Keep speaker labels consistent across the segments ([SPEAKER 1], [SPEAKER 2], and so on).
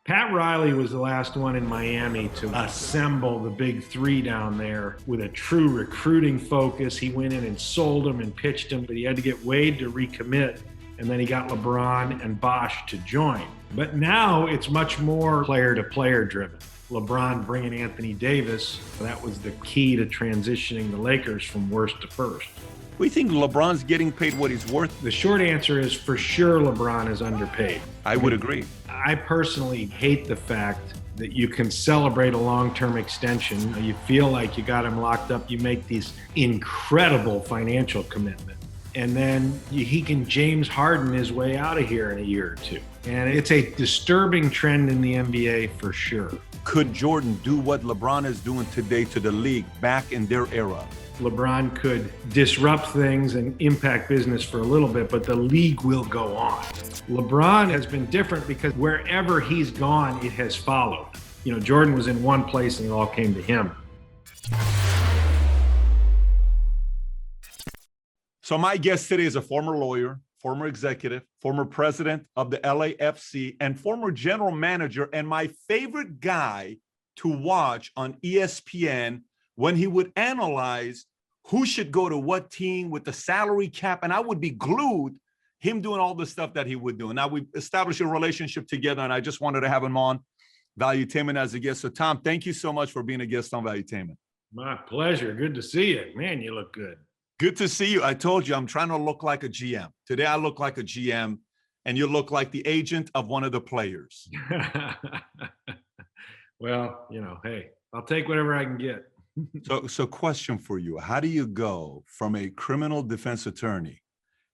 [SPEAKER 1] Pat Riley was the last one in Miami to assemble the big three down there with a true recruiting focus. He went in and sold them and pitched them, but he had to get Wade to recommit, and then he got LeBron and Bosh to join. But now it's much more player-to-player driven. LeBron bringing Anthony Davis, that was the key to transitioning the Lakers from worst to first.
[SPEAKER 2] We think LeBron's getting paid what he's worth.
[SPEAKER 1] The short answer is for sure LeBron is underpaid.
[SPEAKER 2] I would agree.
[SPEAKER 1] I personally hate the fact that you can celebrate a long-term extension. You feel like you got him locked up. You make these incredible financial commitments. And then he can James Harden his way out of here in a year or two. And it's a disturbing trend in the NBA for sure.
[SPEAKER 2] Could Jordan do what LeBron is doing today to the league back in their era?
[SPEAKER 1] LeBron could disrupt things and impact business for a little bit, but the league will go on. LeBron has been different because wherever he's gone, it has followed. You know, Jordan was in one place and it all came to him.
[SPEAKER 2] So my guest today is a former lawyer, former executive, former president of the LAFC, and former general manager, and my favorite guy to watch on ESPN when he would analyze who should go to what team with the salary cap. And I would be glued, him doing all the stuff that he would do. And now we established a relationship together, and I just wanted to have him on Valuetainment as a guest. So Tom, thank you so much for being a guest on Valuetainment.
[SPEAKER 1] My pleasure. Good to see you. Man, you look good.
[SPEAKER 2] Good to see you. I told you I'm trying to look like a GM. Today I look like a GM, and you look like the agent of one of the players.
[SPEAKER 1] Well, you know, hey, I'll take whatever I can get.
[SPEAKER 2] So question for you. How do you go from a criminal defense attorney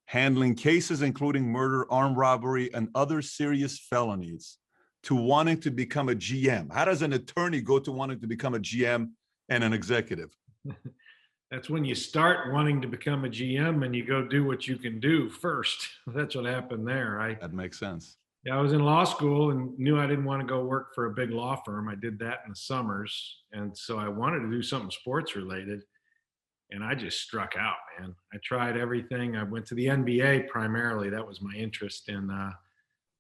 [SPEAKER 2] handling cases including murder, armed robbery, and other serious felonies to wanting to become a GM? How does an attorney go to wanting to become a GM and an executive?
[SPEAKER 1] That's when you start wanting to become a GM and you go do what you can do first. That's what happened there.
[SPEAKER 2] That makes sense.
[SPEAKER 1] Yeah, I was in law school and knew I didn't want to go work for a big law firm. I did that in the summers. And so I wanted to do something sports related. And I just struck out, man. I tried everything. I went to the NBA primarily. That was my interest. And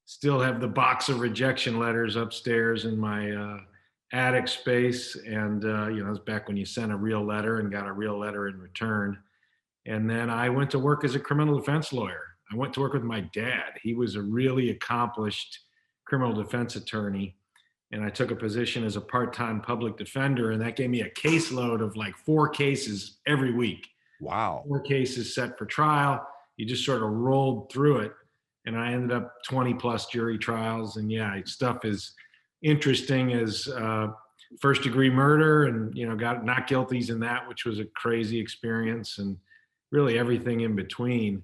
[SPEAKER 1] still have the box of rejection letters upstairs in my attic space. And, you know, it was back when you sent a real letter and got a real letter in return. And then I went to work as a criminal defense lawyer. I went to work with my dad. He was a really accomplished criminal defense attorney. And I took a position as a part-time public defender. And that gave me a caseload of like 4 cases every week.
[SPEAKER 2] Wow.
[SPEAKER 1] 4 cases set for trial. You just sort of rolled through it. And I ended up 20 plus jury trials. And yeah, stuff is interesting as first degree murder and, you know, got not guilties in that, which was a crazy experience, and really everything in between.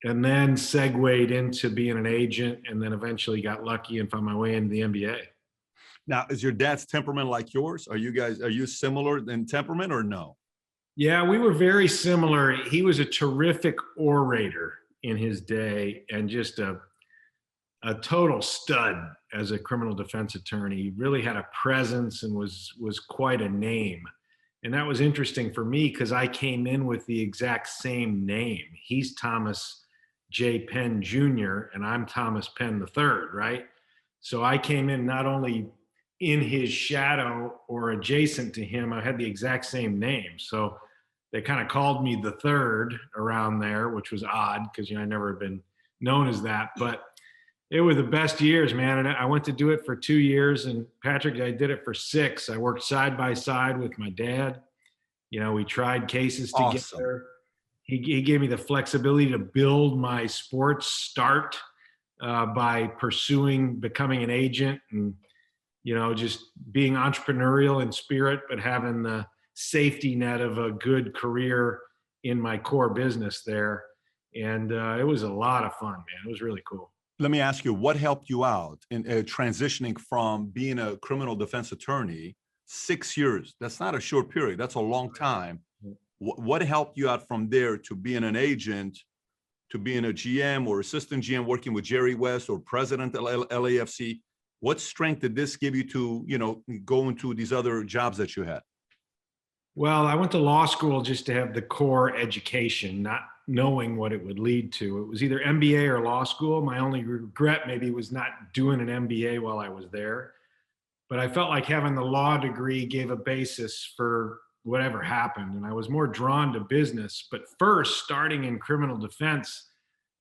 [SPEAKER 1] And then segued into being an agent, and then eventually got lucky and found my way into the NBA.
[SPEAKER 2] Now, is your dad's temperament like yours? Are you similar in temperament or no?
[SPEAKER 1] Yeah, we were very similar. He was a terrific orator in his day and just a total stud as a criminal defense attorney. He really had a presence and was quite a name. And that was interesting for me because I came in with the exact same name. He's Thomas J. Penn Jr. and I'm Thomas Penn III, right? So I came in not only in his shadow or adjacent to him, I had the exact same name. So they kind of called me the third around there, which was odd because, you know, I never had been known as that. But it was the best years, man. And I went to do it for 2 years. And Patrick, I did it for 6. I worked side by side with my dad. You know, we tried cases together.
[SPEAKER 2] Awesome.
[SPEAKER 1] He gave me the flexibility to build my sports start by becoming an agent and, you know, just being entrepreneurial in spirit, but having the safety net of a good career in my core business there. And it was a lot of fun, man. It was really cool.
[SPEAKER 2] Let me ask you, what helped you out in transitioning from being a criminal defense attorney? 6 years, that's not a short period. That's a long time. What helped you out from there to being an agent, to being a GM or assistant GM working with Jerry West or president of LAFC? What strength did this give you to, you know, go into these other jobs that you had?
[SPEAKER 1] Well, I went to law school just to have the core education, not knowing what it would lead to. It was either MBA or law school. My only regret maybe was not doing an MBA while I was there. But I felt like having the law degree gave a basis for whatever happened. And I was more drawn to business. But first, starting in criminal defense,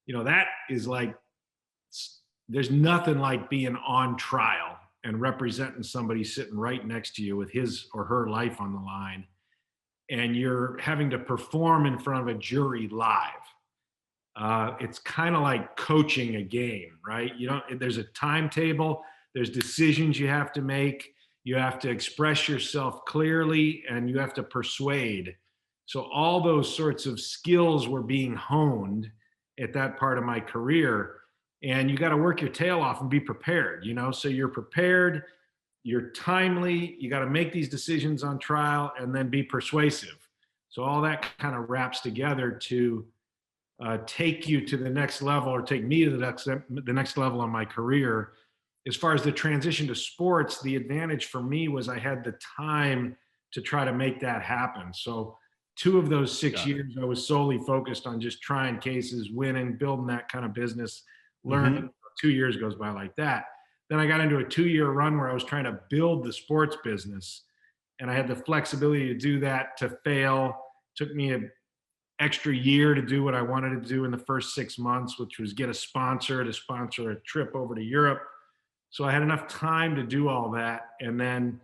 [SPEAKER 1] that is like, there's nothing like being on trial and representing somebody sitting right next to you with his or her life on the line. And you're having to perform in front of a jury live. It's kind of like coaching a game, right? There's a timetable, there's decisions you have to make, you have to express yourself clearly, and you have to persuade. So all those sorts of skills were being honed at that part of my career. And you got to work your tail off and be prepared, so you're prepared, you're timely, you got to make these decisions on trial, and then be persuasive. So all that kind of wraps together to take you to the next level, or take me to the next level in my career. As far as the transition to sports, the advantage for me was I had the time to try to make that happen. So 2 of those 6 years, I was solely focused on just trying cases, winning, building that kind of business, learning. 2 years goes by like that. Then I got into a 2-year run where I was trying to build the sports business, and I had the flexibility to do that, to fail. Took me an extra year to do what I wanted to do in the first 6 months, which was get a sponsor to sponsor a trip over to Europe. So I had enough time to do all that, and then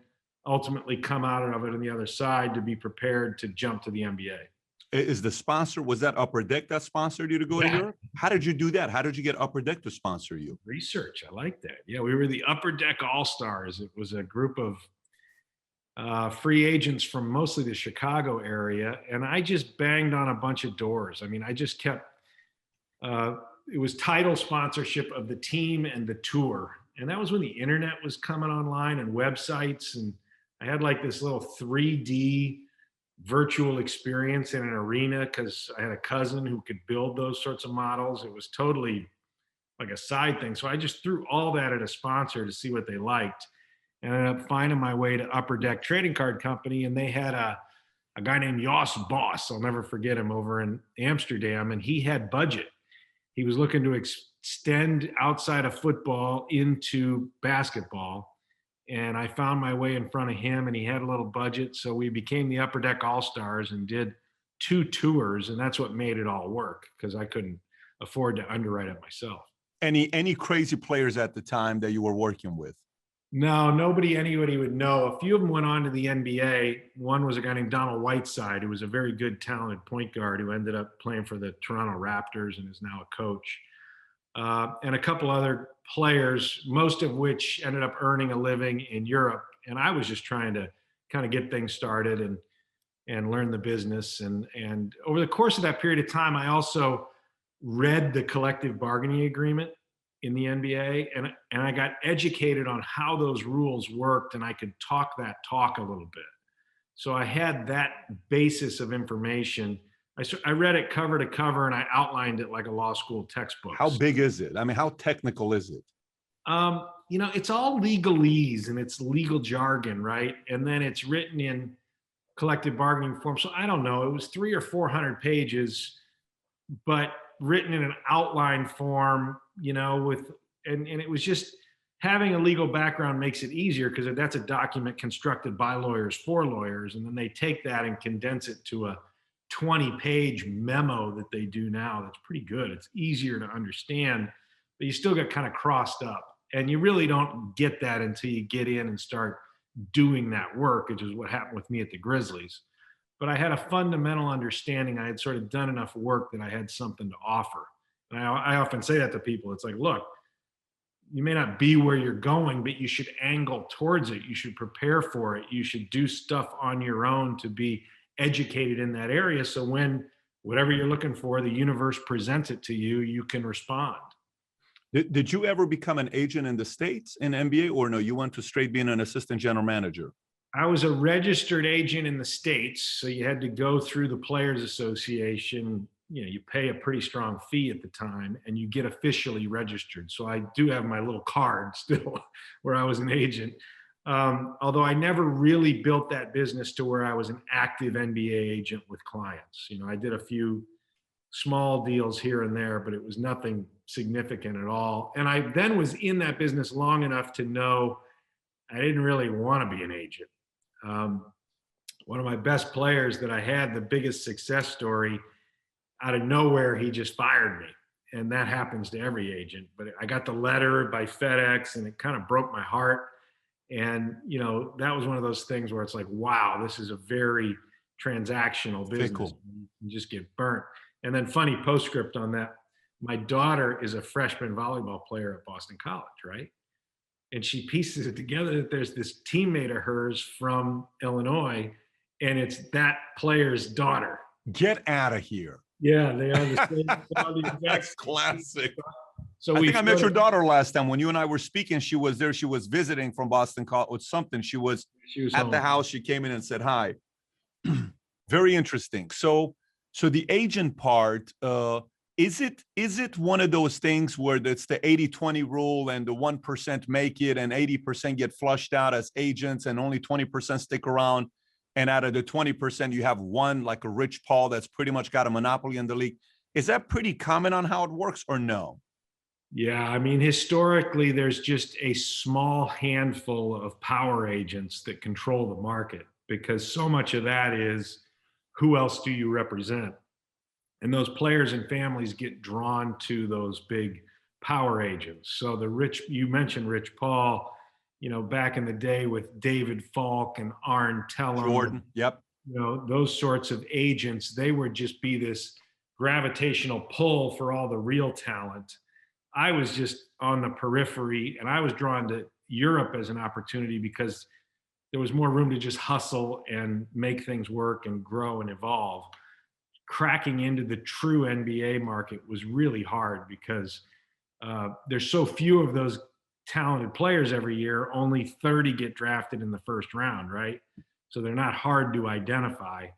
[SPEAKER 1] ultimately come out of it on the other side to be prepared to jump to the NBA.
[SPEAKER 2] Is the sponsor, was that Upper Deck that sponsored you to go to Europe? How did you do that? How did you get Upper Deck to sponsor you?
[SPEAKER 1] Research. I like that. Yeah, we were the Upper Deck All-Stars. It was a group of free agents from mostly the Chicago area. And I just banged on a bunch of doors. I mean, I just kept, it was title sponsorship of the team and the tour. And that was when the internet was coming online and websites. And I had like this little 3D virtual experience in an arena because I had a cousin who could build those sorts of models. It was totally like a side thing. So I just threw all that at a sponsor to see what they liked. And I ended up finding my way to Upper Deck Trading Card Company. And they had a guy named Jos Boss. I'll never forget him, over in Amsterdam. And he had budget. He was looking to extend outside of football into basketball. And I found my way in front of him, and he had a little budget. So we became the Upper Deck All-Stars and did 2 tours. And that's what made it all work, because I couldn't afford to underwrite it myself.
[SPEAKER 2] Any crazy players at the time that you were working with?
[SPEAKER 1] No, anybody would know. A few of them went on to the NBA. One was a guy named Donald Whiteside, who was a very good, talented point guard who ended up playing for the Toronto Raptors and is now a coach. And a couple other players, most of which ended up earning a living in Europe. And I was just trying to kind of get things started and learn the business. And over the course of that period of time, I also read the collective bargaining agreement in the NBA, and I got educated on how those rules worked, and I could talk that talk a little bit. So I had that basis of information. I read it cover to cover, and I outlined it like a law school textbook.
[SPEAKER 2] How big is it? I mean, how technical is it?
[SPEAKER 1] It's all legalese and it's legal jargon, right? And then it's written in collective bargaining form. So I don't know, it was 300 or 400 pages, but written in an outline form, and it was just, having a legal background makes it easier because that's a document constructed by lawyers for lawyers. And then they take that and condense it to a 20-page memo that they do now. That's pretty good. It's easier to understand, but you still get kind of crossed up. And you really don't get that until you get in and start doing that work, which is what happened with me at the Grizzlies. But I had a fundamental understanding. I had sort of done enough work that I had something to offer. And I often say that to people. It's like, look, you may not be where you're going, but you should angle towards it. You should prepare for it. You should do stuff on your own to be educated in that area. So when whatever you're looking for, the universe presents it to you, you can respond.
[SPEAKER 2] Did you ever become an agent in the States in NBA, or no, you went to straight being an assistant general manager?
[SPEAKER 1] I was a registered agent in the States. So you had to go through the Players Association. You pay a pretty strong fee at the time and you get officially registered. So I do have my little card still where I was an agent. Although I never really built that business to where I was an active NBA agent with clients. I did a few small deals here and there, but it was nothing significant at all. And I then was in that business long enough to know I didn't really want to be an agent. Um, One of my best players that I had, the biggest success story, out of nowhere, he just fired me. And that happens to every agent. But I got the letter by FedEx and it kind of broke my heart. And, that was one of those things where it's like, wow, this is a very transactional business.
[SPEAKER 2] Fickle.
[SPEAKER 1] You just get burnt. And then funny postscript on that, my daughter is a freshman volleyball player at Boston College, right? And she pieces it together that there's this teammate of hers from Illinois, and it's that player's daughter.
[SPEAKER 2] Get out of here.
[SPEAKER 1] Yeah, they are the same. The
[SPEAKER 2] That's classic.
[SPEAKER 1] So
[SPEAKER 2] I think I met your daughter last time when you and I were speaking. She was there. She was visiting from Boston College or something. She was at
[SPEAKER 1] home.
[SPEAKER 2] The house. She came in and said hi. Very interesting. So the agent part, is it one of those things where it's the 80-20 rule and the 1% make it and 80% get flushed out as agents and only 20% stick around? And out of the 20%, you have one, like a Rich Paul, that's pretty much got a monopoly in the league. Is that pretty common on how it works or no?
[SPEAKER 1] Yeah, I mean, historically, there's just a small handful of power agents that control the market because so much of that is who else do you represent? And those players and families get drawn to those big power agents. So you mentioned Rich Paul, back in the day with David Falk and Arn Tellem.
[SPEAKER 2] Jordan, yep.
[SPEAKER 1] Those sorts of agents, they would just be this gravitational pull for all the real talent. I was just on the periphery, and I was drawn to Europe as an opportunity because there was more room to just hustle and make things work and grow and evolve. Cracking into the true NBA market was really hard because there's so few of those talented players every year. Only 30 get drafted in the first round, right? So they're not hard to identify.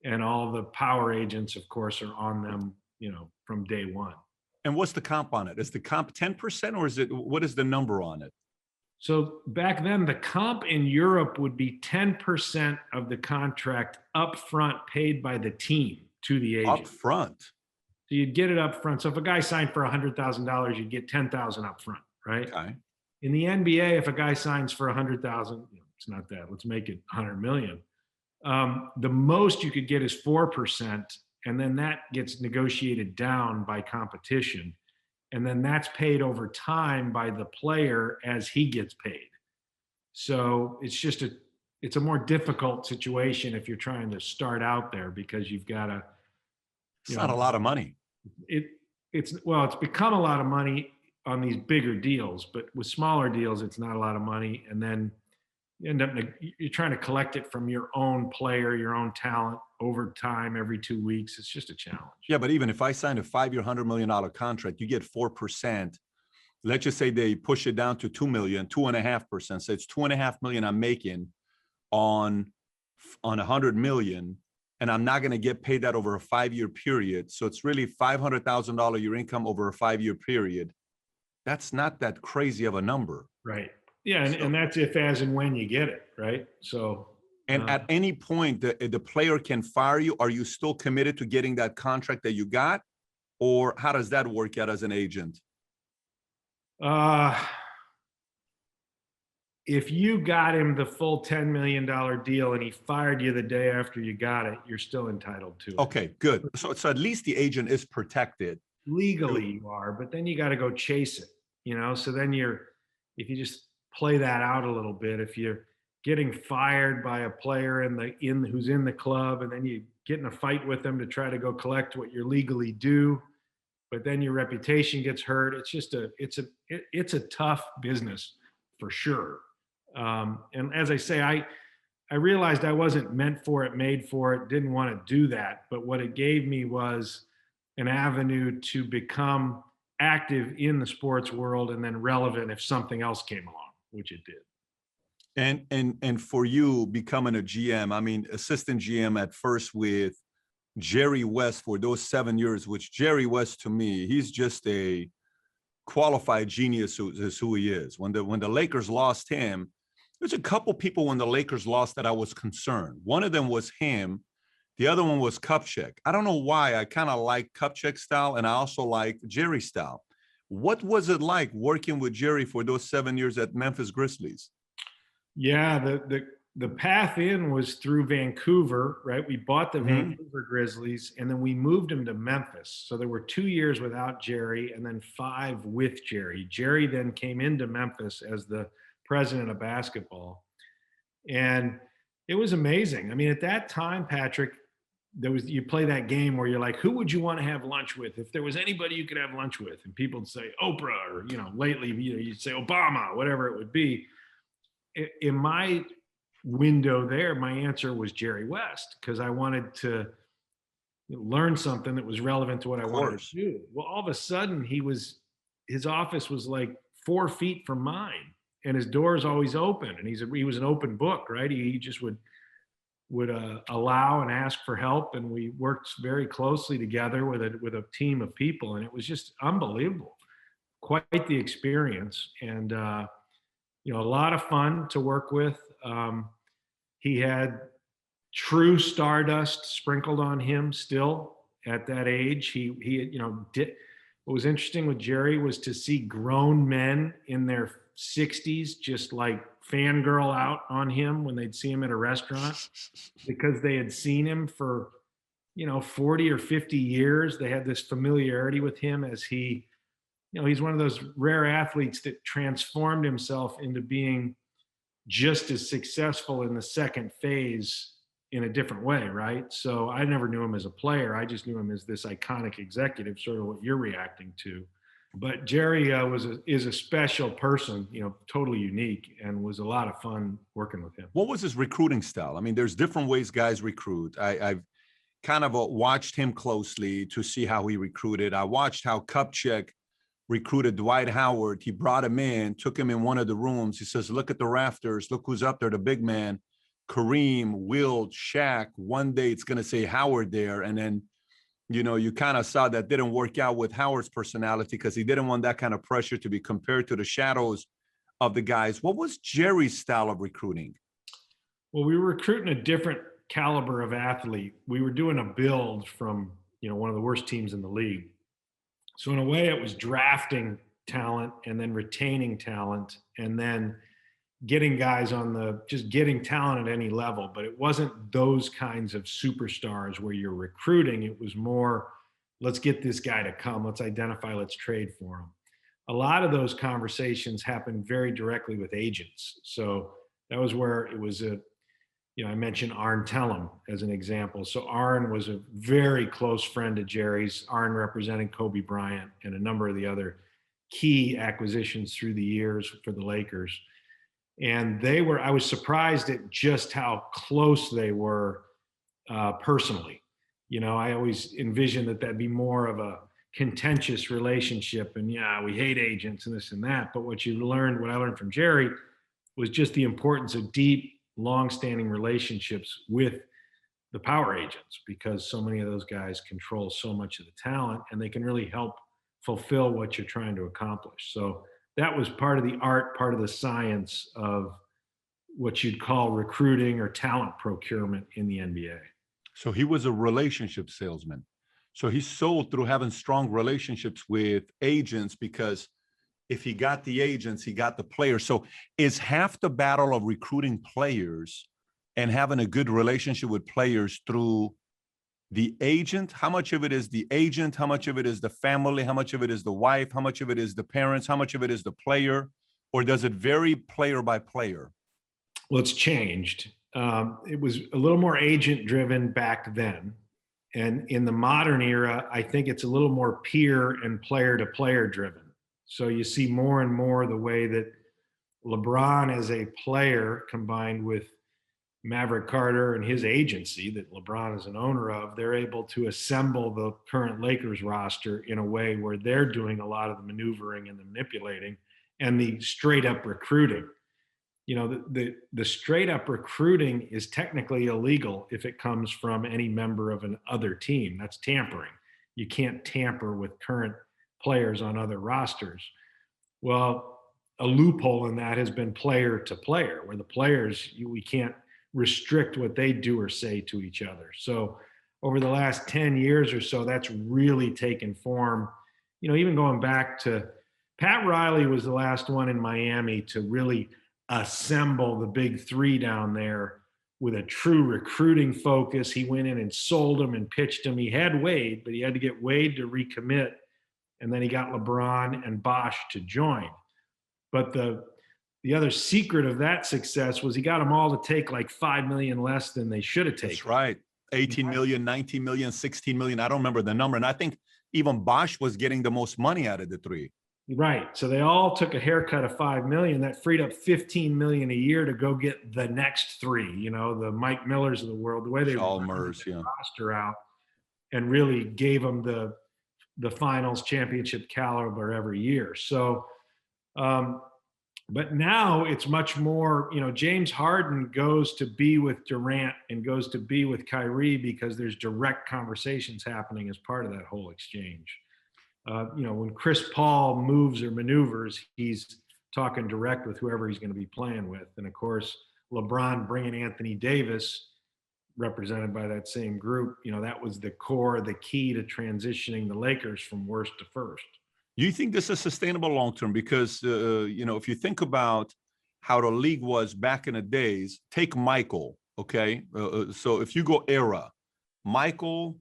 [SPEAKER 1] And all the power agents, of course, are on them, from day one.
[SPEAKER 2] And what's the comp on it? Is the comp 10% or what is the number on it?
[SPEAKER 1] So back then, the comp in Europe would be 10% of the contract upfront paid by the team to the agent.
[SPEAKER 2] Upfront.
[SPEAKER 1] So you'd get it up front. So if a guy signed for $100,000, you'd get $10,000 up front, right?
[SPEAKER 2] Okay.
[SPEAKER 1] In the NBA, if a guy signs for $100,000, it's not that. Let's make it 100 million. The most you could get is 4%, and then that gets negotiated down by competition, and then that's paid over time by the player as he gets paid. So it's a more difficult situation if you're trying to start out there because you've got to.
[SPEAKER 2] It's not a lot of money.
[SPEAKER 1] It's become a lot of money on these bigger deals, but with smaller deals, it's not a lot of money. And then you end up, you're trying to collect it from your own player, your own talent over time, every 2 weeks. It's just a challenge.
[SPEAKER 2] Yeah, but even if I sign a 5-year, $100 million contract, you get 4%. Let's just say they push it down to 2 million, 2.5%. So it's 2.5 million I'm making on 100 million, and I'm not going to get paid that over a 5-year period. So it's really $500,000 your income over a 5-year period. That's not that crazy of a number.
[SPEAKER 1] Right. Yeah. And that's if, as, and when you get it. Right. So.
[SPEAKER 2] And at any point, the player can fire you. Are you still committed to getting that contract that you got? Or how does that work out as an agent?
[SPEAKER 1] If you got him the full $10 million deal and he fired you the day after you got it, you're still entitled to it.
[SPEAKER 2] Okay, good. So at least the agent is protected.
[SPEAKER 1] Legally you are, but then you got to go chase it, So then if you just play that out a little bit, if you're getting fired by a player who's in the club, and then you get in a fight with them to try to go collect what you're legally due, but then your reputation gets hurt. It's a tough business for sure. And as I say, I realized I wasn't meant for it, made for it, didn't want to do that. But what it gave me was an avenue to become active in the sports world and then relevant if something else came along, which it did.
[SPEAKER 2] And for you becoming a GM, I mean, assistant GM at first with Jerry West for those 7 years, which Jerry West, to me, he's just a qualified genius is who he is. When the Lakers lost him, there's a couple people when the Lakers lost that I was concerned. One of them was him. The other one was Kupchak. I don't know why. I kind of like Kupchak style, and I also like Jerry style. What was it like working with Jerry for those 7 years at Memphis Grizzlies?
[SPEAKER 1] Yeah, the path in was through Vancouver, right? We bought the
[SPEAKER 2] Mhm.
[SPEAKER 1] Vancouver Grizzlies and then we moved him to Memphis. So there were 2 years without Jerry and then 5 with Jerry. Jerry then came into Memphis as the president of basketball. And it was amazing. I mean, at that time, Patrick, there was you play that game where you're like, who would you want to have lunch with? If there was anybody you could have lunch with, and people would say Oprah, or lately, you'd say Obama, whatever it would be. In my window there, my answer was Jerry West because I wanted to learn something that was relevant to what I
[SPEAKER 2] Of
[SPEAKER 1] wanted to
[SPEAKER 2] course.
[SPEAKER 1] do. Well, all of a sudden, his office was like 4 feet from mine, and his door is always open, and he was an open book, right? He just would allow and ask for help, and we worked very closely together with a team of people, and it was just unbelievable, quite the experience, and a lot of fun to work with. He had true stardust sprinkled on him still at that age. He did. What was interesting with Jerry was to see grown men in their 60s just like fangirl out on him when they'd see him at a restaurant because they had seen him for 40 or 50 years. They had this familiarity with him as he's one of those rare athletes that transformed himself into being just as successful in the second phase in a different way, right? So I never knew him as a player. I just knew him as this iconic executive, sort of what you're reacting to. But Jerry is a special person, totally unique, and was a lot of fun working with him.
[SPEAKER 2] What was his recruiting style? I mean, there's different ways guys recruit. I've kind of watched him closely to see how he recruited. I watched how Kupchak recruited Dwight Howard. He brought him in, took him in one of the rooms. He says, look at the rafters. Look who's up there, the big man. Kareem, Wilt, Shaq. One day it's going to say Howard there. And then, you kind of saw that didn't work out with Howard's personality because he didn't want that kind of pressure to be compared to the shadows of the guys. What was Jerry's style of recruiting?
[SPEAKER 1] Well, we were recruiting a different caliber of athlete. We were doing a build from, one of the worst teams in the league. So in a way, it was drafting talent and then retaining talent and then getting guys just getting talent at any level. But it wasn't those kinds of superstars where you're recruiting. It was more, let's get this guy to come. Let's identify, let's trade for him. A lot of those conversations happened very directly with agents. So that was where it was I mentioned Arn Tellem as an example. So Arn was a very close friend of Jerry's. Arn representing Kobe Bryant and a number of the other key acquisitions through the years for the Lakers. And I was surprised at just how close they were personally. I always envisioned that that'd be more of a contentious relationship and we hate agents and this and that. But what I learned from Jerry was just the importance of deep, long-standing relationships with the power agents because so many of those guys control so much of the talent and they can really help fulfill what you're trying to accomplish. So that was part of the art, part of the science of what you'd call recruiting or talent procurement in the NBA.
[SPEAKER 2] So he was a relationship salesman. So he sold through having strong relationships with agents because if he got the agents, he got the players. So is half the battle of recruiting players and having a good relationship with players through the agent? How much of it is the agent? How much of it is the family? How much of it is the wife? How much of it is the parents? How much of it is the player? Or does it vary player by player?
[SPEAKER 1] Well, it's changed. It was a little more agent driven back then. And in the modern era, I think it's a little more peer and player to player driven. So you see more and more the way that LeBron as a player combined with Maverick Carter and his agency that LeBron is an owner of, they're able to assemble the current Lakers roster in a way where they're doing a lot of the maneuvering and the manipulating and the straight up recruiting. The straight up recruiting is technically illegal if it comes from any member of an other team. That's tampering. You can't tamper with current players on other rosters. Well, a loophole in that has been player to player, where the players, we can't restrict what they do or say to each other. So over the last 10 years or so, that's really taken form. Even going back to Pat Riley was the last one in Miami to really assemble the big three down there with a true recruiting focus. He went in and sold them and pitched them. He had Wade, but he had to get Wade to recommit. And then he got LeBron and Bosh to join. But the other secret of that success was he got them all to take like 5 million less than they should have taken.
[SPEAKER 2] That's right. 18 million, 19 million, 16 million. I don't remember the number. And I think even Bosh was getting the most money out of the three.
[SPEAKER 1] Right. So they all took a haircut of 5 million. That freed up 15 million a year to go get the next three, the Mike Millers of the world, the way they roster out, and really gave them the finals championship caliber every year. So, but now it's much more, James Harden goes to be with Durant and goes to be with Kyrie because there's direct conversations happening as part of that whole exchange. When Chris Paul moves or maneuvers, he's talking direct with whoever he's going to be playing with. And of course, LeBron bringing Anthony Davis, represented by that same group, that was the core, the key to transitioning the Lakers from worst to first.
[SPEAKER 2] You think this is sustainable long-term? Because, if you think about how the league was back in the days, take Michael, okay? So if you go era, Michael,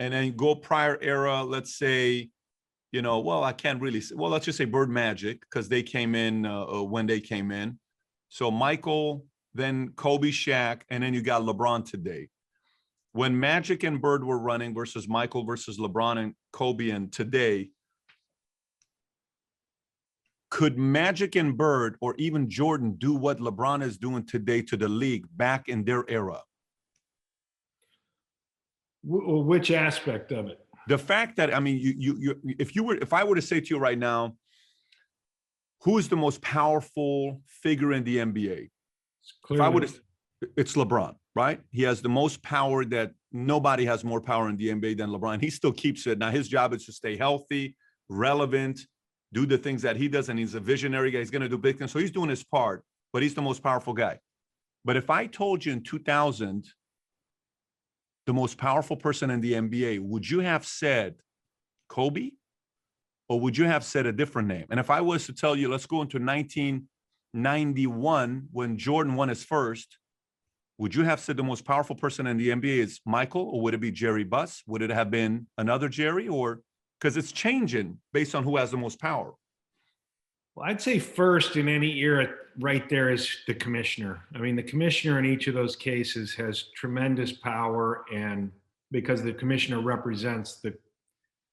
[SPEAKER 2] and then go prior era, let's say, I can't really say, let's just say Bird Magic, because they came in when they came in. So Michael, then Kobe, Shaq, and then you got LeBron today. When Magic and Bird were running versus Michael versus LeBron and Kobe and today, could Magic and Bird or even Jordan do what LeBron is doing today to the league back in their era?
[SPEAKER 1] Which aspect of it?
[SPEAKER 2] The fact that, if I were to say to you right now, who is the most powerful figure in the NBA? It's LeBron, right? He has the most power. That nobody has more power in the NBA than LeBron. He still keeps it. Now his job is to stay healthy, relevant, do the things that he does, and he's a visionary guy. He's going to do big things. So he's doing his part, but he's the most powerful guy. But if I told you in 2000, the most powerful person in the NBA, would you have said Kobe? Or would you have said a different name? And if I was to tell you, let's go into 1991 when Jordan won his first, would you have said the most powerful person in the NBA is Michael, or would it be Jerry Buss? Would it have been another Jerry? Or because it's changing based on who has the most power?
[SPEAKER 1] Well, I'd say first in any era right there is the commissioner. The commissioner in each of those cases has tremendous power, and because the commissioner represents the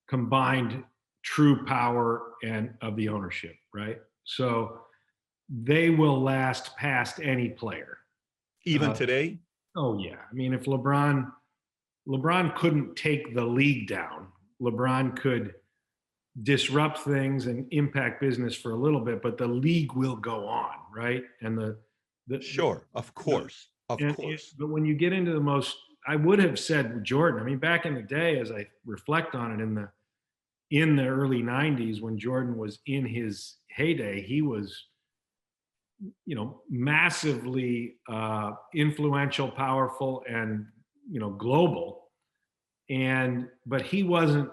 [SPEAKER 1] combined true power and of the ownership, right? So they will last past any player.
[SPEAKER 2] Even today?
[SPEAKER 1] Oh yeah. If LeBron couldn't take the league down, LeBron could disrupt things and impact business for a little bit, but the league will go on, right? And
[SPEAKER 2] of course.
[SPEAKER 1] But when you get into the most, I would have said Jordan. Back in the day, as I reflect on it, in the early 90s when Jordan was in his heyday, he was, massively influential, powerful, and, global. But he wasn't,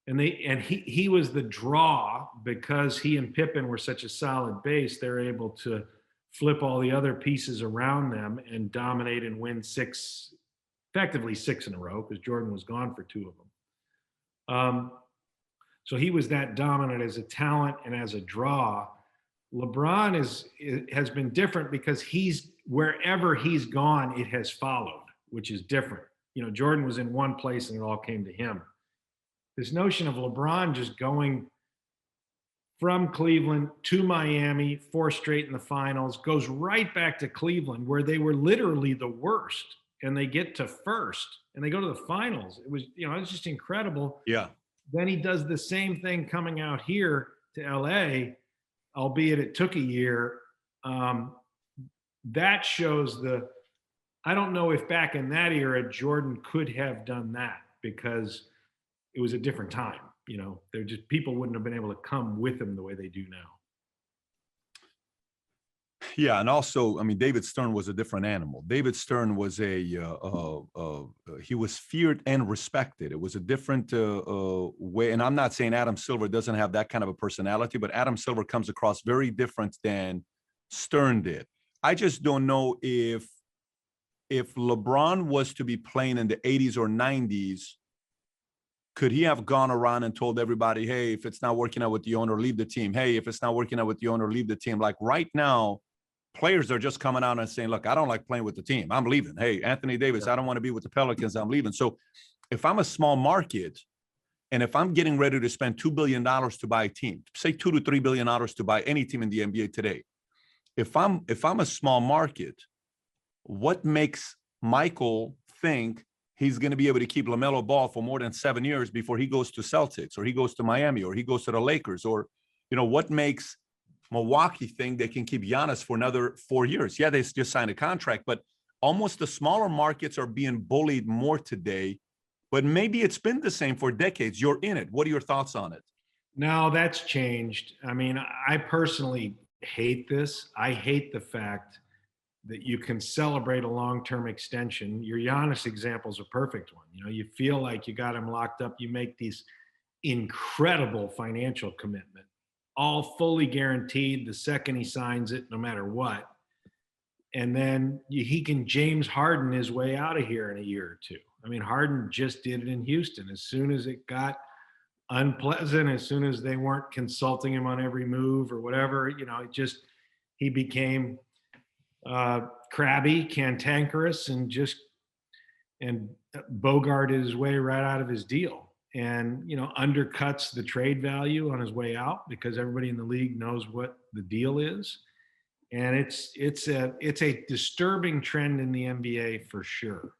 [SPEAKER 1] he was the draw because he and Pippen were such a solid base. They're able to flip all the other pieces around them and dominate and win effectively six in a row, because Jordan was gone for two of them. So he was that dominant as a talent and as a draw. LeBron has been different because wherever he's gone, it has followed, which is different. Jordan was in one place and it all came to him. This notion of LeBron just going from Cleveland to Miami, 4 straight in the finals, goes right back to Cleveland where they were literally the worst, and they get to first and they go to the finals. It was, it's just incredible.
[SPEAKER 2] Yeah.
[SPEAKER 1] Then he does the same thing coming out here to LA, albeit it took a year. That shows I don't know if back in that era, Jordan could have done that because it was a different time. People wouldn't have been able to come with him the way they do now.
[SPEAKER 2] Yeah, and also, I mean, David Stern was a different animal. David Stern was he was feared and respected. It was a different way. And I'm not saying Adam Silver doesn't have that kind of a personality, but Adam Silver comes across very different than Stern did. I just don't know if LeBron was to be playing in the 80s or 90s, could he have gone around and told everybody, hey, if it's not working out with the owner, leave the team. Hey, if it's not working out with the owner, leave the team. Like right now, players are just coming out and saying, look, I don't like playing with the team. I'm leaving. Hey, Anthony Davis, I don't want to be with the Pelicans. I'm leaving. So if I'm a small market and if I'm getting ready to spend $2 billion to buy a team, say $2 to $3 billion to buy any team in the NBA today, if I'm a small market, what makes Michael think he's going to be able to keep LaMelo Ball for more than 7 years before he goes to Celtics or he goes to Miami or he goes to the Lakers? Or, what makes Milwaukee think they can keep Giannis for another 4 years? Yeah, they just signed a contract, but almost the smaller markets are being bullied more today, but maybe it's been the same for decades. You're in it. What are your thoughts on it?
[SPEAKER 1] No, that's changed. I mean, I personally hate this. I hate the fact that you can celebrate a long-term extension. Your Giannis example is a perfect one. You feel like you got him locked up. You make these incredible financial commitment, all fully guaranteed the second he signs it, no matter what. And then he can James Harden his way out of here in a year or two. I mean, Harden just did it in Houston. As soon as it got unpleasant, as soon as they weren't consulting him on every move or whatever, he became crabby, cantankerous, and bogarted his way right out of his deal, and undercuts the trade value on his way out because everybody in the league knows what the deal is, and it's a disturbing trend in the NBA for sure.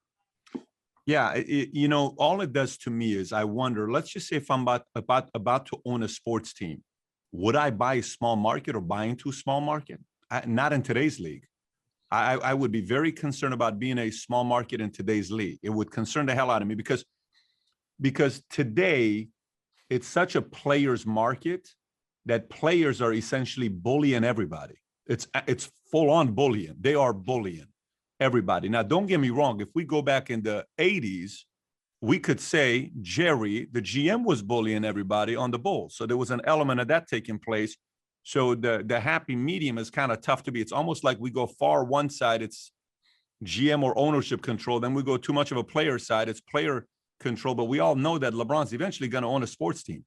[SPEAKER 2] Yeah, all it does to me is I wonder. Let's just say if I'm about to own a sports team, would I buy a small market or buy into a small market? Not in today's league. I would be very concerned about being a small market in today's league. It would concern the hell out of me because today it's such a player's market that players are essentially bullying everybody. It's full on bullying. They are bullying everybody. Now, don't get me wrong. If we go back in the 80s, we could say Jerry, the GM, was bullying everybody on the Bulls. So there was an element of that taking place. So the happy medium is kind of tough to be. It's almost like we go far one side, it's GM or ownership control. Then we go too much of a player side, it's player control. But we all know that LeBron's eventually going to own a sports team.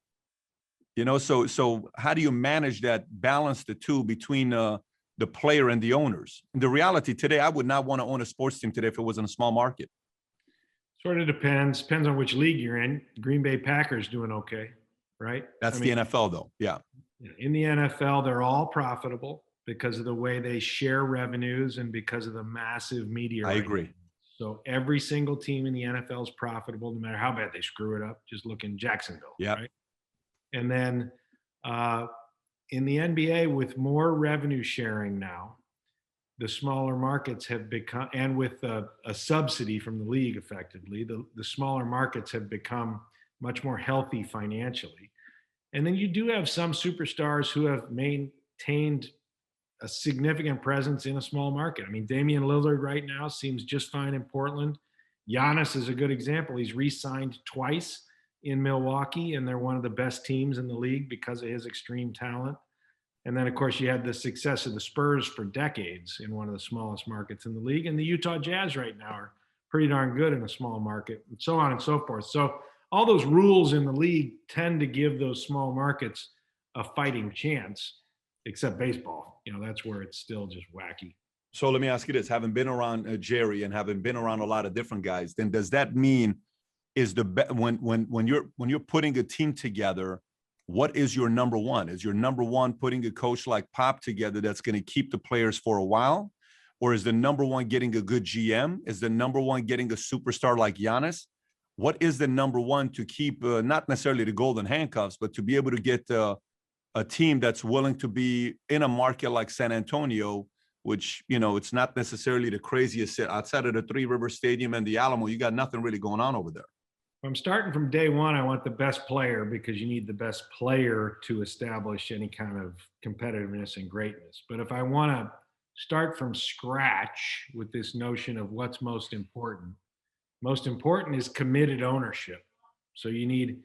[SPEAKER 2] So how do you manage that, balance the two between the player and the owners? And the reality today, I would not want to own a sports team today if it was in a small market.
[SPEAKER 1] Sort of depends on which league you're in. Green Bay Packers doing okay, right?
[SPEAKER 2] That's the NFL though. Yeah.
[SPEAKER 1] In the NFL, they're all profitable because of the way they share revenues and because of the massive media.
[SPEAKER 2] I agree.
[SPEAKER 1] So every single team in the NFL is profitable, no matter how bad they screw it up. Just look in Jacksonville.
[SPEAKER 2] Yeah.
[SPEAKER 1] Right? And then in the NBA, with more revenue sharing now, the smaller markets have become, and with a subsidy from the league effectively, the smaller markets have become much more healthy financially. And then you do have some superstars who have maintained a significant presence in a small market. I mean, Damian Lillard right now seems just fine in Portland. Giannis is a good example. He's re-signed twice in Milwaukee, and they're one of the best teams in the league because of his extreme talent. And then, of course, you had the success of the Spurs for decades in one of the smallest markets in the league. And the Utah Jazz right now are pretty darn good in a small market, and so on and so forth. So all those rules in the league tend to give those small markets a fighting chance, except baseball. That's where it's still just wacky.
[SPEAKER 2] So let me ask you this: having been around Jerry and having been around a lot of different guys, then does that mean when you're putting a team together, what is your number one? Is your number one putting a coach like Pop together that's going to keep the players for a while? Or is the number one getting a good GM? Is the number one getting a superstar like Giannis? What is the number one to keep, not necessarily the golden handcuffs, but to be able to get a team that's willing to be in a market like San Antonio, which, it's not necessarily the craziest outside of the Three River Stadium and the Alamo. You got nothing really going on over there.
[SPEAKER 1] I'm starting from day one. I want the best player because you need the best player to establish any kind of competitiveness and greatness. But if I want to start from scratch with this notion of what's most important. Most important is committed ownership. So you need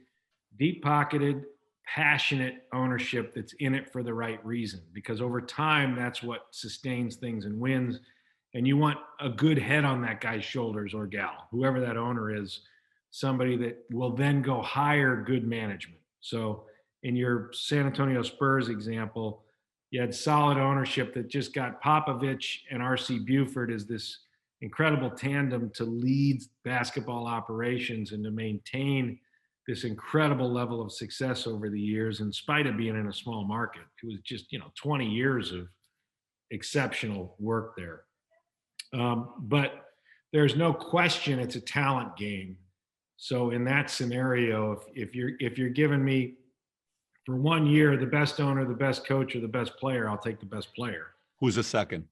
[SPEAKER 1] deep-pocketed, passionate ownership that's in it for the right reason, because over time, that's what sustains things and wins. And you want a good head on that guy's shoulders, or gal, whoever that owner is, somebody that will then go hire good management. So in your San Antonio Spurs example, you had solid ownership that just got Popovich and R.C. Buford as this incredible tandem to lead basketball operations and to maintain this incredible level of success over the years, in spite of being in a small market. It was just, 20 years of exceptional work there. But there's no question it's a talent game. So in that scenario, if you're giving me for 1 year the best owner, the best coach, or the best player, I'll take the best player.
[SPEAKER 2] Who's the second?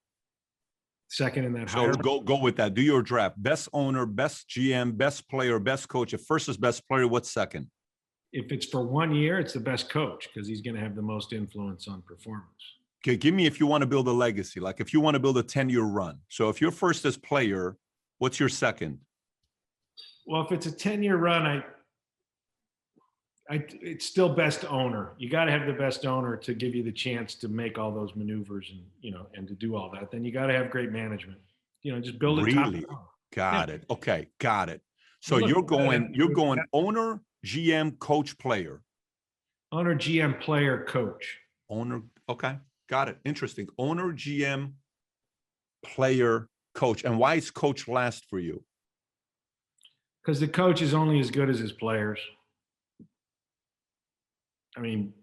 [SPEAKER 1] Second in that
[SPEAKER 2] So
[SPEAKER 1] hierarchy.
[SPEAKER 2] go with that. Do your draft. Best owner, best GM, best player, best coach. If first is best player, what's second?
[SPEAKER 1] If it's for 1 year, it's the best coach, because he's going to have the most influence on performance.
[SPEAKER 2] Okay, give me if you want to build a legacy, like if you want to build a 10-year run. So if you're first as player, what's your second?
[SPEAKER 1] Well, if it's a 10-year run, it's still best owner. You got to have the best owner to give you the chance to make all those maneuvers and to do all that. Then you got to have great management. Just build it top
[SPEAKER 2] Really?
[SPEAKER 1] down.
[SPEAKER 2] Got it. Okay, got it. So
[SPEAKER 1] Well, look,
[SPEAKER 2] you're going owner, GM, coach, player.
[SPEAKER 1] Owner, GM, player, coach.
[SPEAKER 2] Owner. Okay, got it. Interesting. Owner, GM, player, coach. And why is coach last for you?
[SPEAKER 1] Because the coach is only as good as his players. I mean,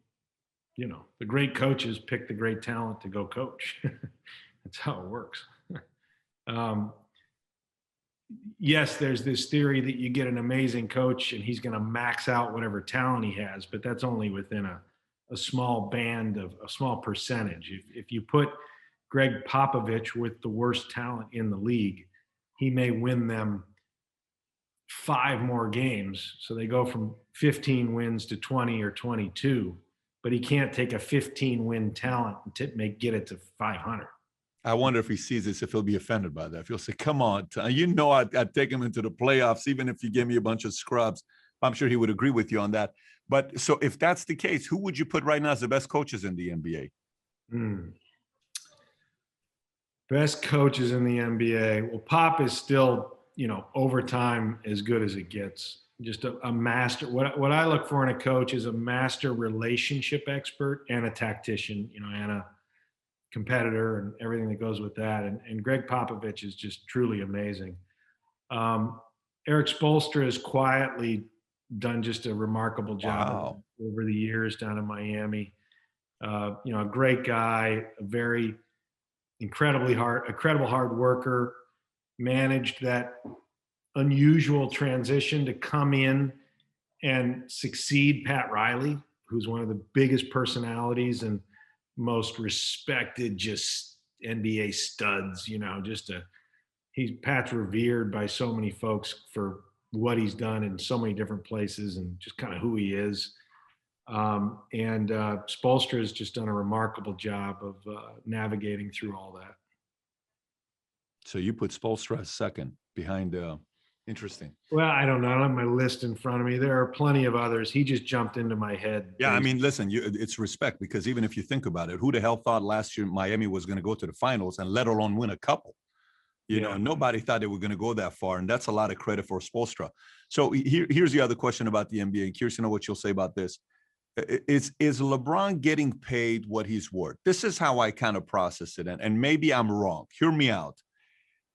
[SPEAKER 1] the great coaches pick the great talent to go coach. That's how it works. Yes, there's this theory that you get an amazing coach and he's going to max out whatever talent he has, but that's only within a small band of a small percentage. If you put Greg Popovich with the worst talent in the league, he may win them 5 more games. So they go from 15 wins to 20 or 22, but he can't take a 15-win talent and get it to 500.
[SPEAKER 2] I wonder if he sees this, if he'll be offended by that. If he'll say, come on, I'd take him into the playoffs, even if you gave me a bunch of scrubs. I'm sure he would agree with you on that. But so if that's the case, who would you put right now as the best coaches in the NBA?
[SPEAKER 1] Best coaches in the NBA. Well, Pop is still, over time, as good as it gets. Just a master. What I look for in a coach is a master relationship expert and a tactician, and a competitor and everything that goes with that. And Greg Popovich is just truly amazing. Eric Spoelstra has quietly done just a remarkable job over the years down in Miami. A great guy, a very incredible hard worker, managed that unusual transition to come in and succeed Pat Riley, who's one of the biggest personalities and most respected just NBA studs, Pat's revered by so many folks for what he's done in so many different places and just kind of who he is. And Spoelstra has just done a remarkable job of navigating through all that. So
[SPEAKER 2] you put Spoelstra as second behind interesting.
[SPEAKER 1] Well, I don't know. I don't have my list in front of me. There are plenty of others. He just jumped into my head.
[SPEAKER 2] Yeah, I mean, listen, it's respect, because even if you think about it, who the hell thought last year Miami was going to go to the finals and let alone win a couple? Nobody thought they were going to go that far, and that's a lot of credit for Spoelstra. So here's the other question about the NBA. Curious to know what you'll say about this. Is LeBron getting paid what he's worth? This is how I kind of process it, and maybe I'm wrong. Hear me out.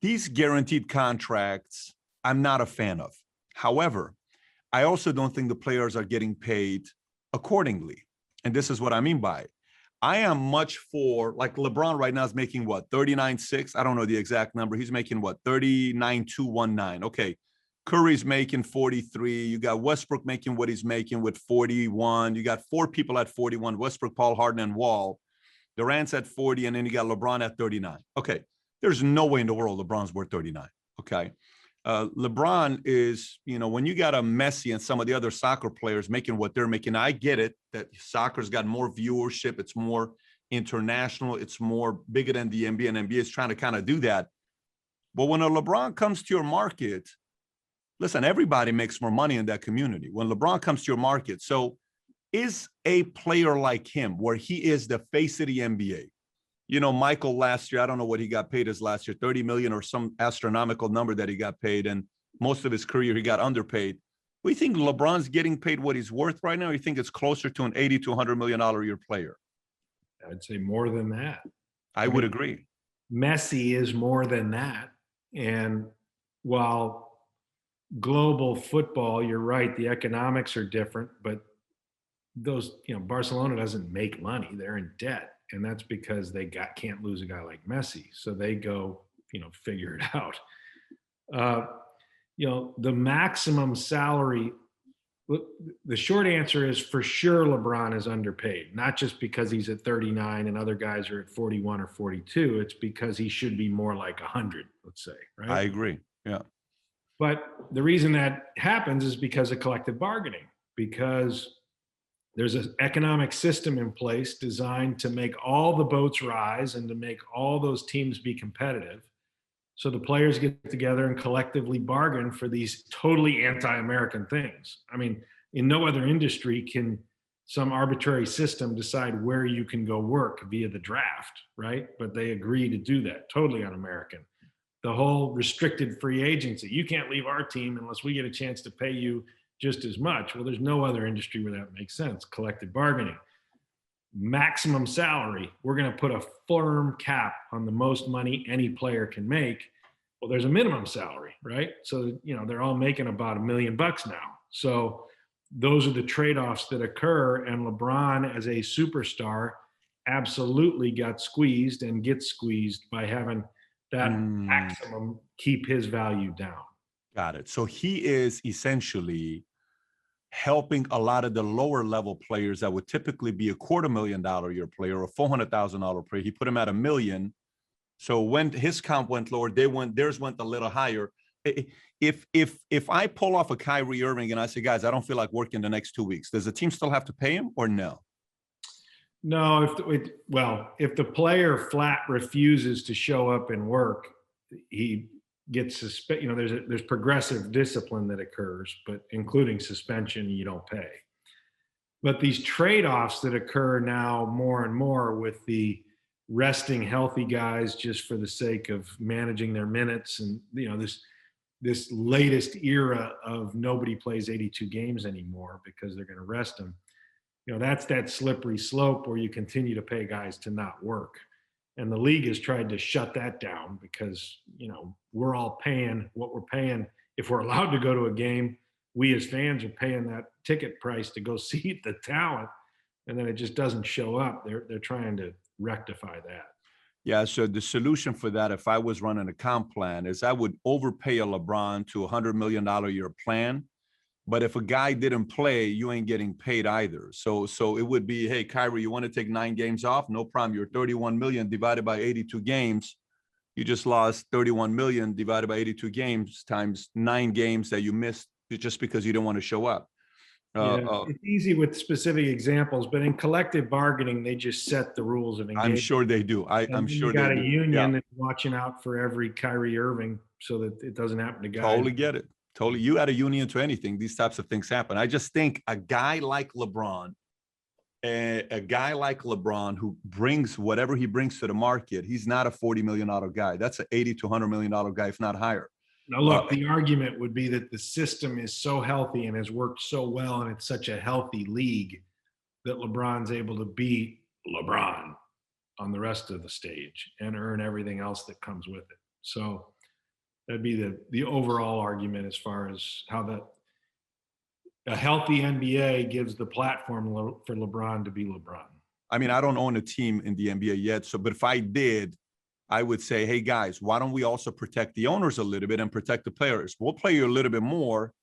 [SPEAKER 2] These guaranteed contracts, I'm not a fan of. However, I also don't think the players are getting paid accordingly. And this is what I mean by it. I am much for, like LeBron right now is making what, 39.6? I don't know the exact number. He's making what, 39.219. Okay. Curry's making 43. You got Westbrook making what he's making with 41. You got 4 people at 41, Westbrook, Paul, Harden, and Wall. Durant's at 40, and then you got LeBron at 39. Okay. There's no way in the world LeBron's worth 39. Okay. LeBron is, when you got a Messi and some of the other soccer players making what they're making, I get it that soccer's got more viewership. It's more international. It's more bigger than the NBA, and NBA is trying to kind of do that. But when a LeBron comes to your market, listen, everybody makes more money in that community. When LeBron comes to your market, so is a player like him, where he is the face of the NBA, you know, Michael last year, I don't know what he got paid as last year, 30 million or some astronomical number that he got paid. And most of his career, he got underpaid. We think LeBron's getting paid what he's worth right now? Or you think it's closer to an 80 to $100 million a year player?
[SPEAKER 1] I'd say more than that.
[SPEAKER 2] I would agree.
[SPEAKER 1] Messi is more than that. And while global football, you're right, the economics are different, but those, you know, Barcelona doesn't make money. They're in debt. And that's because they can't lose a guy like Messi. So they go, you know, figure it out. You know, the maximum salary, the short answer is for sure LeBron is underpaid, not just because he's at 39 and other guys are at 41 or 42. It's because he should be more like 100, let's say, right?
[SPEAKER 2] I agree. Yeah.
[SPEAKER 1] But the reason that happens is because of collective bargaining, because there's an economic system in place designed to make all the boats rise and to make all those teams be competitive. So the players get together and collectively bargain for these totally anti-American things. I mean, in no other industry can some arbitrary system decide where you can go work via the draft, right? But they agree to do that, totally un-American. The whole restricted free agency. You can't leave our team unless we get a chance to pay you just as much. Well, there's no other industry where that makes sense. Collective bargaining. Maximum salary. We're going to put a firm cap on the most money any player can make. Well, there's a minimum salary, right? So, you know, they're all making about $1 million now. So those are the trade-offs that occur. And LeBron, as a superstar, absolutely got squeezed and gets squeezed by having that maximum keep his value down.
[SPEAKER 2] Got it. So he is essentially helping a lot of the lower level players that would typically be a $250,000 a year player or $400,000 player. He put him at $1 million. So when his comp went lower, theirs went a little higher. If I pull off a Kyrie Irving and I say, guys, I don't feel like working the next 2 weeks, does the team still have to pay him or no?
[SPEAKER 1] No, if the player flat refuses to show up and work, he gets suspended. You know, there's progressive discipline that occurs, but including suspension, you don't pay. But these trade-offs that occur now more and more with the resting healthy guys just for the sake of managing their minutes, and you know, this latest era of nobody plays 82 games anymore because they're going to rest them. You know, that's that slippery slope where you continue to pay guys to not work. And the league has tried to shut that down because, you know, we're all paying what we're paying. If we're allowed to go to a game, we as fans are paying that ticket price to go see the talent. And then it just doesn't show up. They're trying to rectify that.
[SPEAKER 2] Yeah, so the solution for that, if I was running a comp plan, is I would overpay a LeBron to $100 million a year plan. But if a guy didn't play, you ain't getting paid either. So it would be, hey, Kyrie, you want to take 9 games off? No problem. You're 31 million divided by 82 games. You just lost 31 million divided by 82 games times 9 games that you missed just because you didn't want to show up.
[SPEAKER 1] It's easy with specific examples, but in collective bargaining, they just set the rules of engagement.
[SPEAKER 2] I'm sure they do. I'm sure
[SPEAKER 1] they do. You got a union that's
[SPEAKER 2] Yeah.
[SPEAKER 1] watching out for every Kyrie Irving so that it doesn't happen to guys.
[SPEAKER 2] Totally get it. Totally. You add a union to anything, these types of things happen. I just think a guy like LeBron who brings whatever he brings to the market, he's not a $40 million guy. That's an $80 to $100 million guy, if not higher.
[SPEAKER 1] Now, look, the argument would be that the system is so healthy and has worked so well, and it's such a healthy league that LeBron's able to beat LeBron on the rest of the stage and earn everything else that comes with it. So that'd be the overall argument as far as how a healthy NBA gives the platform for LeBron to be LeBron.
[SPEAKER 2] I mean, I don't own a team in the NBA yet, but if I did, I would say, hey, guys, why don't we also protect the owners a little bit and protect the players? We'll play you a little bit more,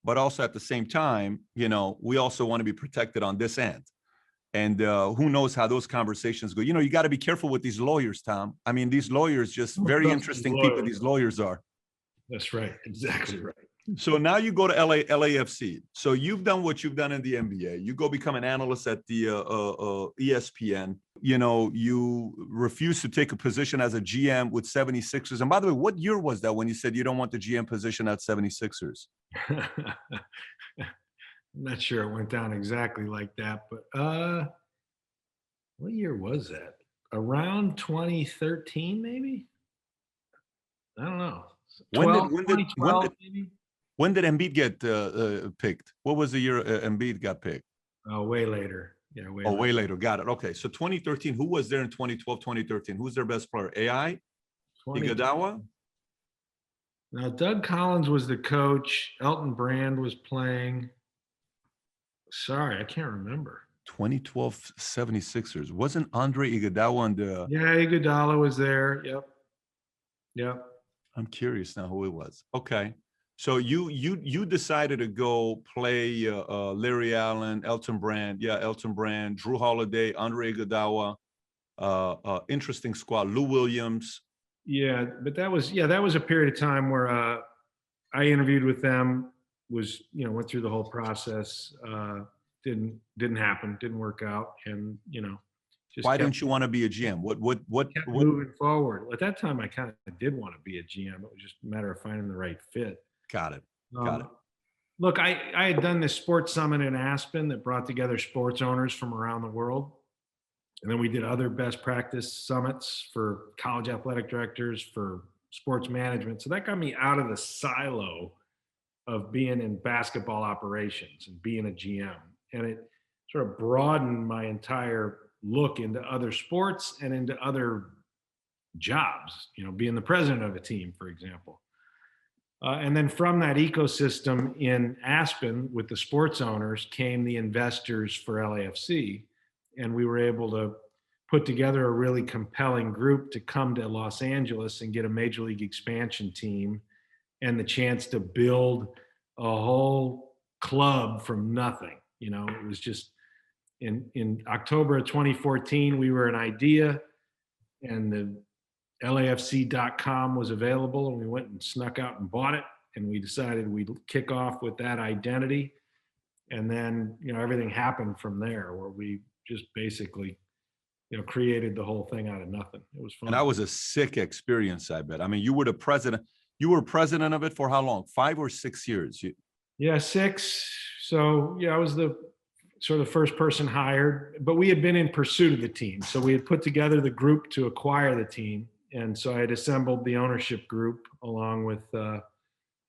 [SPEAKER 2] but also at the same time, you know, we also want to be protected on this end. And who knows how those conversations go. You know, you got to be careful with these lawyers, Tom. I mean, these lawyers, just very interesting people these lawyers are.
[SPEAKER 1] That's right. Exactly right.
[SPEAKER 2] So now you go to LAFC. So you've done what you've done in the NBA. You go become an analyst at the ESPN. You know, you refuse to take a position as a GM with 76ers. And by the way, what year was that when you said you don't want the GM position at 76ers?
[SPEAKER 1] I'm not sure it went down exactly like that, but what year was that? Around 2013, maybe? I don't know. 2012, maybe?
[SPEAKER 2] When did Embiid get picked? What was the year Embiid got picked?
[SPEAKER 1] Oh, way later. Yeah,
[SPEAKER 2] way later. Got it. Okay. So 2013, who was there in 2012, 2013? Who's their best player? AI? Iguodala?
[SPEAKER 1] Now, Doug Collins was the coach. Elton Brand was playing. Sorry, I can't remember.
[SPEAKER 2] 2012 76ers. Wasn't Andre Iguodala on the...
[SPEAKER 1] Yeah, Iguodala was there. Yep.
[SPEAKER 2] I'm curious now who it was. Okay. So you decided to go play Larry Allen, Elton Brand. Yeah, Elton Brand, Drew Holiday, Andre Iguodala. Interesting squad. Lou Williams.
[SPEAKER 1] Yeah, but that was a period of time where I interviewed with them. Went through the whole process. Didn't happen. Didn't work out. And just
[SPEAKER 2] why didn't you want to be a GM? What
[SPEAKER 1] moving forward? At that time, I kind of did want to be a GM. It was just a matter of finding the right fit.
[SPEAKER 2] Got it.
[SPEAKER 1] Look, I had done this sports summit in Aspen that brought together sports owners from around the world. And then we did other best practice summits for college athletic directors, for sports management. So that got me out of the silo of being in basketball operations and being a GM. And it sort of broadened my entire look into other sports and into other jobs, being the president of a team, for example. And then from that ecosystem in Aspen with the sports owners came the investors for LAFC. And we were able to put together a really compelling group to come to Los Angeles and get a major league expansion team and the chance to build a whole club from nothing. It was just in October of 2014, we were an idea, and the LAFC.com was available, and we went and snuck out and bought it. And we decided we'd kick off with that identity. And then, everything happened from there, where we just basically, created the whole thing out of nothing. It was fun.
[SPEAKER 2] And that was a sick experience, I bet. I mean, you were president of it for how long? 5 or 6 years?
[SPEAKER 1] Yeah, 6. So I was the sort of first person hired, but we had been in pursuit of the team. So we had put together the group to acquire the team. And so I had assembled the ownership group along with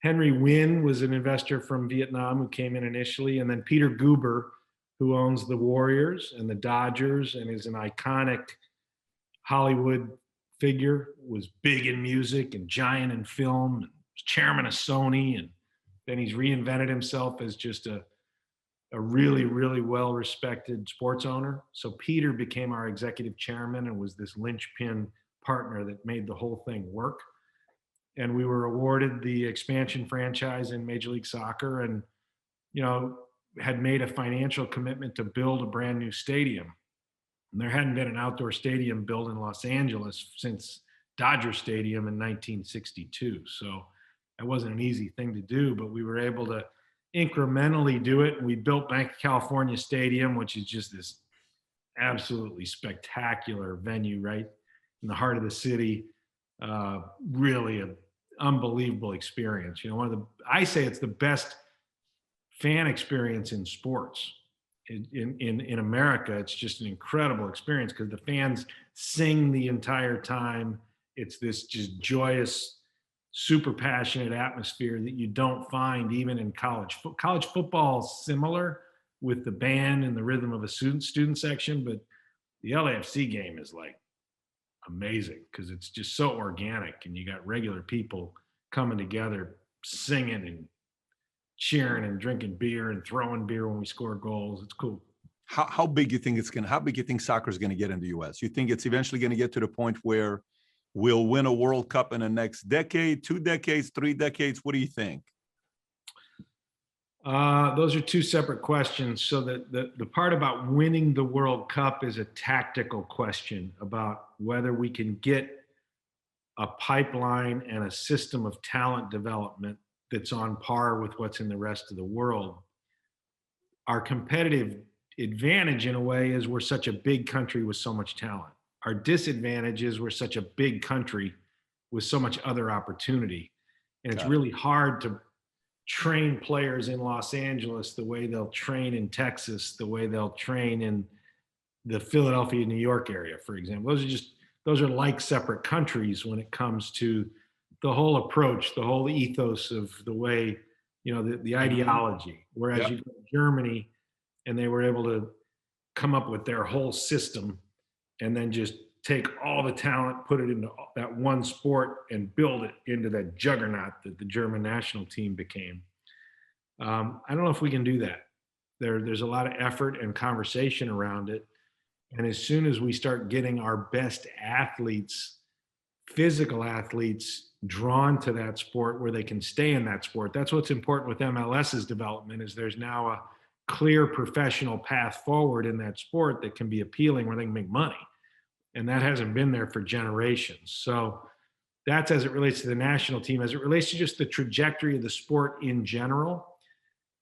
[SPEAKER 1] Henry Wynn was an investor from Vietnam who came in initially. And then Peter Guber, who owns the Warriors and the Dodgers and is an iconic Hollywood figure, was big in music and giant in film, and was chairman of Sony. And then he's reinvented himself as just a really, really well-respected sports owner. So Peter became our executive chairman and was this linchpin partner that made the whole thing work. And we were awarded the expansion franchise in Major League Soccer and, had made a financial commitment to build a brand new stadium. And there hadn't been an outdoor stadium built in Los Angeles since Dodger Stadium in 1962. So that wasn't an easy thing to do, but we were able to incrementally do it. And we built Banc of California Stadium, which is just this absolutely spectacular venue right in the heart of the city. Really an unbelievable experience. I say it's the best fan experience in sports. In America, it's just an incredible experience because the fans sing the entire time. It's this just joyous, super passionate atmosphere that you don't find even in college. College football is similar with the band and the rhythm of a student section, but the LAFC game is like amazing because it's just so organic, and you got regular people coming together, singing and cheering and drinking beer and throwing beer when we score goals. It's cool.
[SPEAKER 2] How big you think how big you think soccer is going to get in the US? You think it's eventually going to get to the point where we'll win a World Cup in the next decade, 2 decades, 3 decades? What do you think?
[SPEAKER 1] Those are 2 separate questions. So the part about winning the World Cup is a tactical question about whether we can get a pipeline and a system of talent development that's on par with what's in the rest of the world. Our competitive advantage in a way is we're such a big country with so much talent. Our disadvantage is we're such a big country with so much other opportunity. And it's really hard to train players in Los Angeles the way they'll train in Texas, the way they'll train in the Philadelphia, New York area, for example. Those are like separate countries when it comes to the whole approach, the whole ethos of the way, the ideology. Whereas you go to Germany and they were able to come up with their whole system and then just take all the talent, put it into that one sport and build it into that juggernaut that the German national team became. I don't know if we can do that. There's a lot of effort and conversation around it. And as soon as we start getting our best athletes, physical athletes, drawn to that sport where they can stay in that sport, that's what's important with MLS's development, is there's now a clear professional path forward in that sport that can be appealing, where they can make money. And that hasn't been there for generations. So that's as it relates to the national team. As it relates to just the trajectory of the sport in general,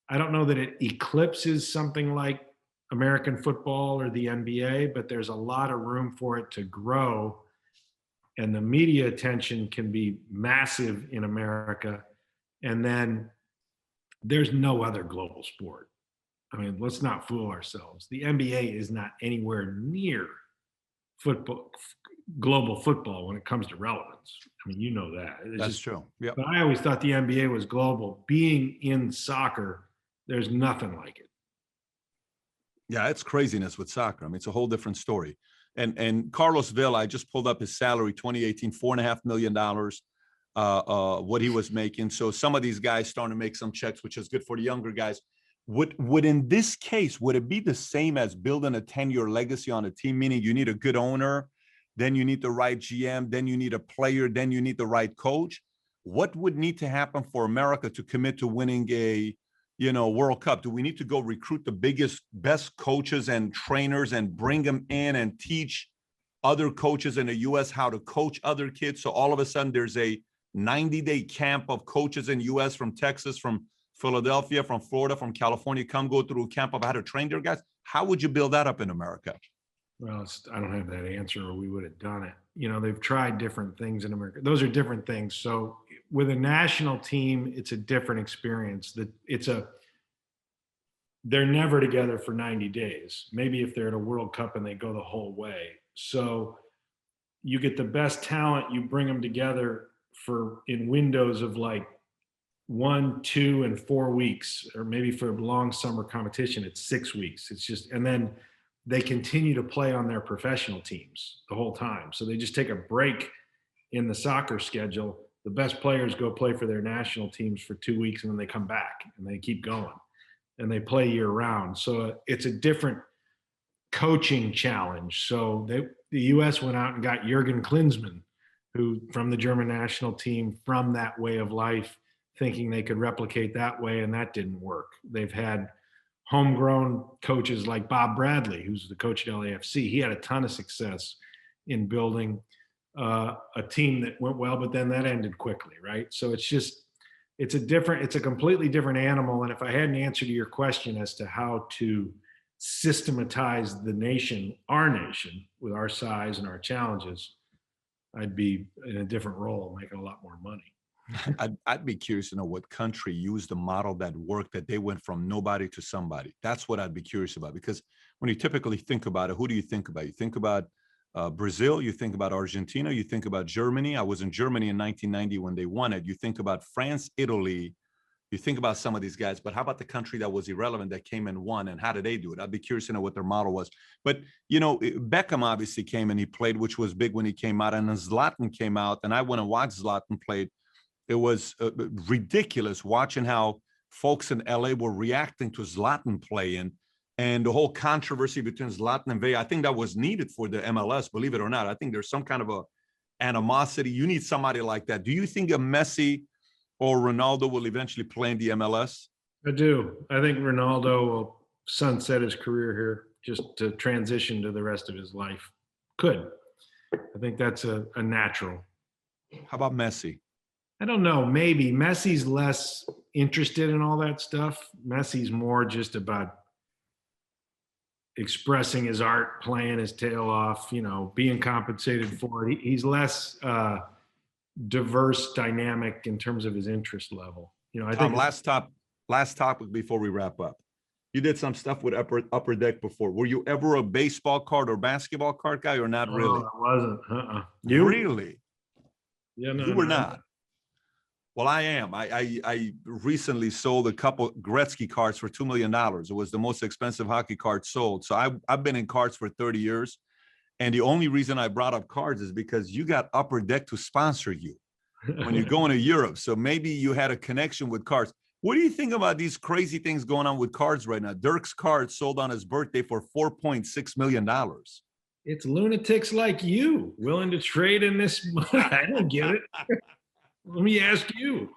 [SPEAKER 1] I don't know that it eclipses something like American football or the NBA, but there's a lot of room for it to grow. And the media attention can be massive in America. And then there's no other global sport. I mean, let's not fool ourselves. The NBA is not anywhere near football, global football, when it comes to relevance. I mean, you know that.
[SPEAKER 2] That's true. Yeah.
[SPEAKER 1] But I always thought the NBA was global. Being in soccer, there's nothing like it.
[SPEAKER 2] Yeah, it's craziness with soccer. I mean, it's a whole different story. And Carlos Vela, I just pulled up his salary, 2018, $4.5 million, what he was making. So some of these guys starting to make some checks, which is good for the younger guys. Would in this case, would it be the same as building a 10-year legacy on a team, meaning you need a good owner, then you need the right GM, then you need a player, then you need the right coach? What would need to happen for America to commit to winning a World Cup? Do we need to go recruit the best coaches and trainers and bring them in and teach other coaches in the US how to coach other kids? So all of a sudden there's a 90-day camp of coaches in US, from Texas, from Philadelphia, from Florida, from California, come go through a camp of how to train their guys. How would you build that up in America?
[SPEAKER 1] Well, I don't have that answer, or we would have done it. They've tried different things in America. Those are different things. So with a national team, it's a different experience. They're never together for 90 days. Maybe if they're at a World Cup and they go the whole way. So you get the best talent, you bring them together in windows of like 1, 2, and 4 weeks, or maybe for a long summer competition, it's 6 weeks. And then they continue to play on their professional teams the whole time. So they just take a break in the soccer schedule. The best players go play for their national teams for 2 weeks, and then they come back and they keep going, and they play year round. So it's a different coaching challenge. So the US went out and got Jurgen Klinsmann, who from the German national team, from that way of life, thinking they could replicate that way, and that didn't work. They've had homegrown coaches like Bob Bradley, who's the coach at LAFC. He had a ton of success in building a team that went well, but then that ended quickly, right? So it's a completely different animal. And if I had an answer to your question as to how to systematize the nation, our nation, with our size and our challenges, I'd be in a different role, making a lot more money.
[SPEAKER 2] I'd be curious to know what country used the model that worked, that they went from nobody to somebody. That's what I'd be curious about, because when you typically think about it, who do you think about? You think about Brazil, you think about Argentina, you think about Germany. I was in Germany in 1990 when they won it. You think about France, Italy, you think about some of these guys, but how about the country that was irrelevant that came and won, and how did they do it? I'd be curious to know what their model was. But, Beckham obviously came and he played, which was big when he came out, and then Zlatan came out, and I went and watched Zlatan play. It was ridiculous watching how folks in LA were reacting to Zlatan playing, and the whole controversy between Zlatan and Vela. I think that was needed for the MLS, believe it or not. I think there's some kind of a animosity. You need somebody like that. Do you think a Messi or Ronaldo will eventually play in the MLS?
[SPEAKER 1] I do. I think Ronaldo will sunset his career here just to transition to the rest of his life. Could. I think that's a natural.
[SPEAKER 2] How about Messi?
[SPEAKER 1] I don't know. Maybe Messi's less interested in all that stuff. Messi's more just about expressing his art, playing his tail off, being compensated for it. He's less diverse, dynamic in terms of his interest level. I
[SPEAKER 2] Tom,
[SPEAKER 1] think
[SPEAKER 2] last topic before we wrap up. You did some stuff with upper Deck before. Were you ever a baseball card or basketball card guy, or not really?
[SPEAKER 1] I wasn't. You?
[SPEAKER 2] Really?
[SPEAKER 1] Yeah, no,
[SPEAKER 2] You were
[SPEAKER 1] no.
[SPEAKER 2] not. Well, I am. I recently sold a couple Gretzky cards for $2 million. It was the most expensive hockey card sold. So I've been in cards for 30 years. And the only reason I brought up cards is because you got Upper Deck to sponsor you when you're going to Europe. So maybe you had a connection with cards. What do you think about these crazy things going on with cards right now? Dirk's card sold on his birthday for $4.6 million.
[SPEAKER 1] It's lunatics like you willing to trade in this. I don't get it. Let me ask you.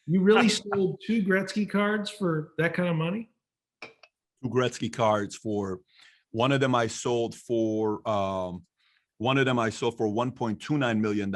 [SPEAKER 1] You really sold 2 Gretzky cards for that kind of money?
[SPEAKER 2] 2 Gretzky cards for one of them I sold for $1.29 million.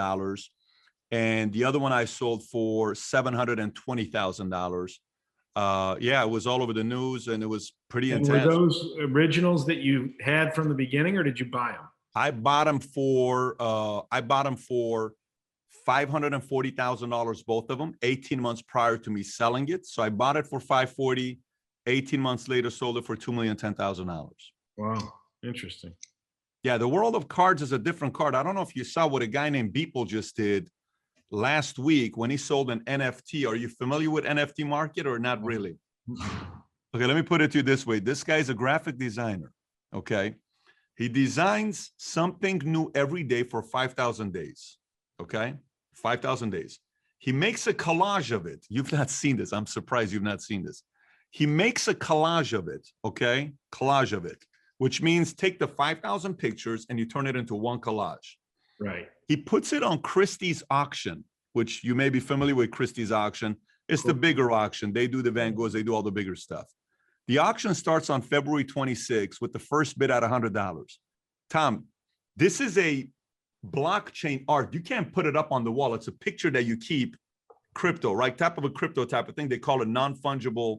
[SPEAKER 2] And the other one I sold for $720,000. Yeah, it was all over the news, and it was pretty
[SPEAKER 1] And
[SPEAKER 2] intense.
[SPEAKER 1] were those originals that you had from the beginning, or did you buy them?
[SPEAKER 2] I bought them for $540,000, both of them, 18 months prior to me selling it. So I bought it for $540,000. 18 months later, sold it for $2,010,000.
[SPEAKER 1] Wow, interesting.
[SPEAKER 2] Yeah, the world of cards is a different card. I don't know if you saw what a guy named Beeple just did last week when he sold an NFT. Are you familiar with NFT market or not really? Okay, let me put it to you this way. This guy is a graphic designer, okay? He designs something new every day for 5,000 days, okay? 5,000 days. He makes a collage of it. You've not seen this. I'm surprised you've not seen this. He makes a collage of it, okay? Collage of it, which means take the 5,000 pictures and you turn it into one collage.
[SPEAKER 1] Right.
[SPEAKER 2] He puts it on Christie's auction, which you may be familiar with. Christie's auction. It's the bigger auction. They do the Van Goghs. They do all the bigger stuff. The auction starts on February 26th with the first bid at $100. Tom, this is a blockchain art. You can't put it up on the wall. It's a picture that you keep crypto, right? Type of a crypto type of thing. They call it non-fungible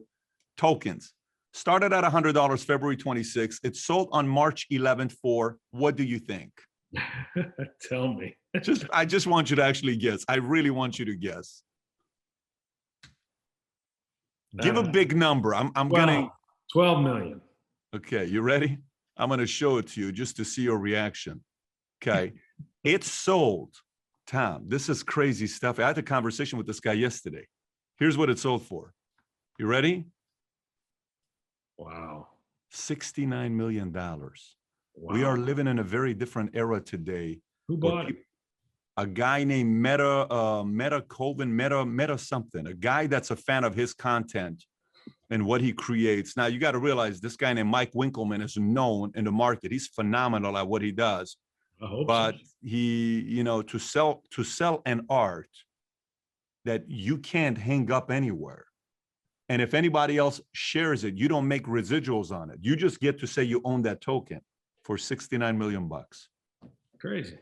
[SPEAKER 2] tokens. Started at $100 February 26th. It sold on March 11th for, what do you think?
[SPEAKER 1] Tell me.
[SPEAKER 2] I just want you to actually guess. I really want you to guess. Give a big number. I'm gonna
[SPEAKER 1] 12 million.
[SPEAKER 2] Okay, you ready? I'm gonna show it to you just to see your reaction. Okay. It sold, Tom. This is crazy stuff. I had a conversation with this guy yesterday. Here's what it sold for. You ready?
[SPEAKER 1] Wow.
[SPEAKER 2] $69 million.
[SPEAKER 1] Wow.
[SPEAKER 2] We are living in a very different era today.
[SPEAKER 1] Who bought it?
[SPEAKER 2] A guy named Meta something, a guy that's a fan of his content and what he creates. Now you got to realize this guy named Mike Winkleman is known in the market. He's phenomenal at what he does.
[SPEAKER 1] I hope
[SPEAKER 2] But
[SPEAKER 1] so.
[SPEAKER 2] he, to sell an art that you can't hang up anywhere. And if anybody else shares it, you don't make residuals on it. You just get to say you own that token for 69 million bucks.
[SPEAKER 1] Crazy.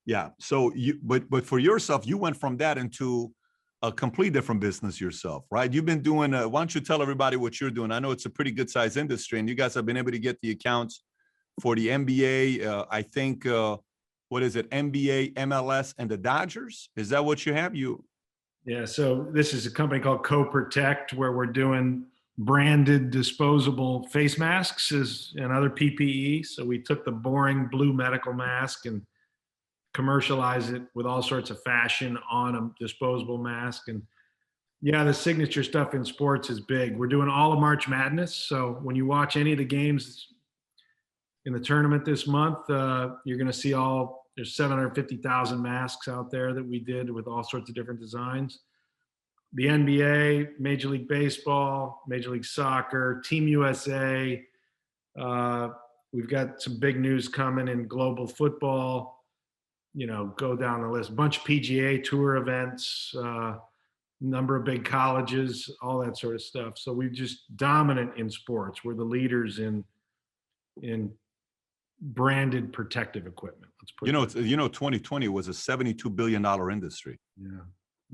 [SPEAKER 2] Yeah. So but for yourself, you went from that into a complete different business yourself, right? You've been doing, why don't you tell everybody what you're doing? I know it's a pretty good size industry, and you guys have been able to get the accounts for the NBA. I think, what is it? NBA, MLS, and the Dodgers. Is that what you have?
[SPEAKER 1] Yeah. So this is a company called Co-Protect, where we're doing branded disposable face masks and other PPE. So we took the boring blue medical mask and commercialize it with all sorts of fashion on a disposable mask. And yeah, the signature stuff in sports is big. We're doing all of March Madness. So when you watch any of the games in the tournament this month, you're going to see there's 750,000 masks out there that we did with all sorts of different designs. The NBA, Major League Baseball, Major League Soccer, Team USA. We've got some big news coming in global football. Go down the list. A bunch of PGA Tour events, number of big colleges, all that sort of stuff. So we're just dominant in sports. We're the leaders in branded protective equipment. Let's put that.
[SPEAKER 2] 2020 was a $72 billion industry.
[SPEAKER 1] Yeah.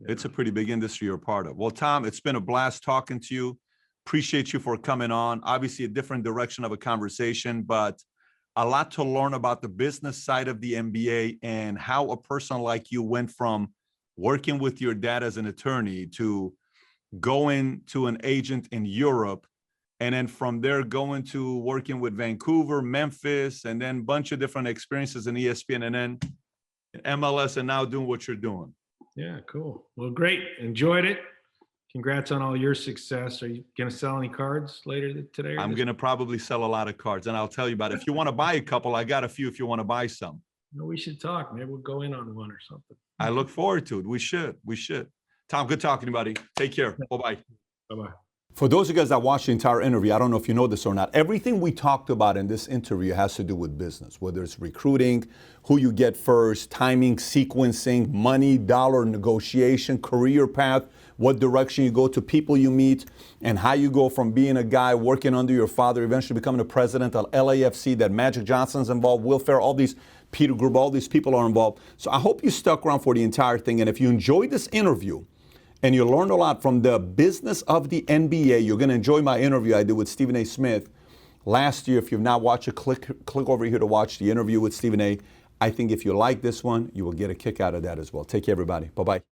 [SPEAKER 2] It's a pretty big industry you're a part of. Well, Tom, it's been a blast talking to you. Appreciate you for coming on. Obviously, a different direction of a conversation, but a lot to learn about the business side of the MBA and how a person like you went from working with your dad as an attorney to going to an agent in Europe, and then from there going to working with Vancouver, Memphis, and then a bunch of different experiences in ESPN, and then MLS, and now doing what you're doing.
[SPEAKER 1] Yeah, cool. Well, great. Enjoyed it. Congrats on all your success. Are you going to sell any cards later today?
[SPEAKER 2] I'm going to probably sell a lot of cards, and I'll tell you about it. If you want to buy a couple, I got a few if you want to buy some.
[SPEAKER 1] No, we should talk. Maybe we'll go in on one or something.
[SPEAKER 2] I look forward to it. We should. Tom, good talking to you, buddy. Take care. Bye-bye.
[SPEAKER 1] Bye-bye.
[SPEAKER 2] For those of you guys that watched the entire interview, I don't know if you know this or not, everything we talked about in this interview has to do with business, whether it's recruiting, who you get first, timing, sequencing, money, dollar negotiation, career path, what direction you go to, people you meet, and how you go from being a guy working under your father, eventually becoming the president of LAFC, that Magic Johnson's involved, Will Ferrell, all these, Peter Grube, all these people are involved. So I hope you stuck around for the entire thing. And if you enjoyed this interview, and you learned a lot from the business of the NBA, you're going to enjoy my interview I did with Stephen A. Smith last year. If you've not watched it, click over here to watch the interview with Stephen A. I think if you like this one, you will get a kick out of that as well. Take care, everybody. Bye-bye.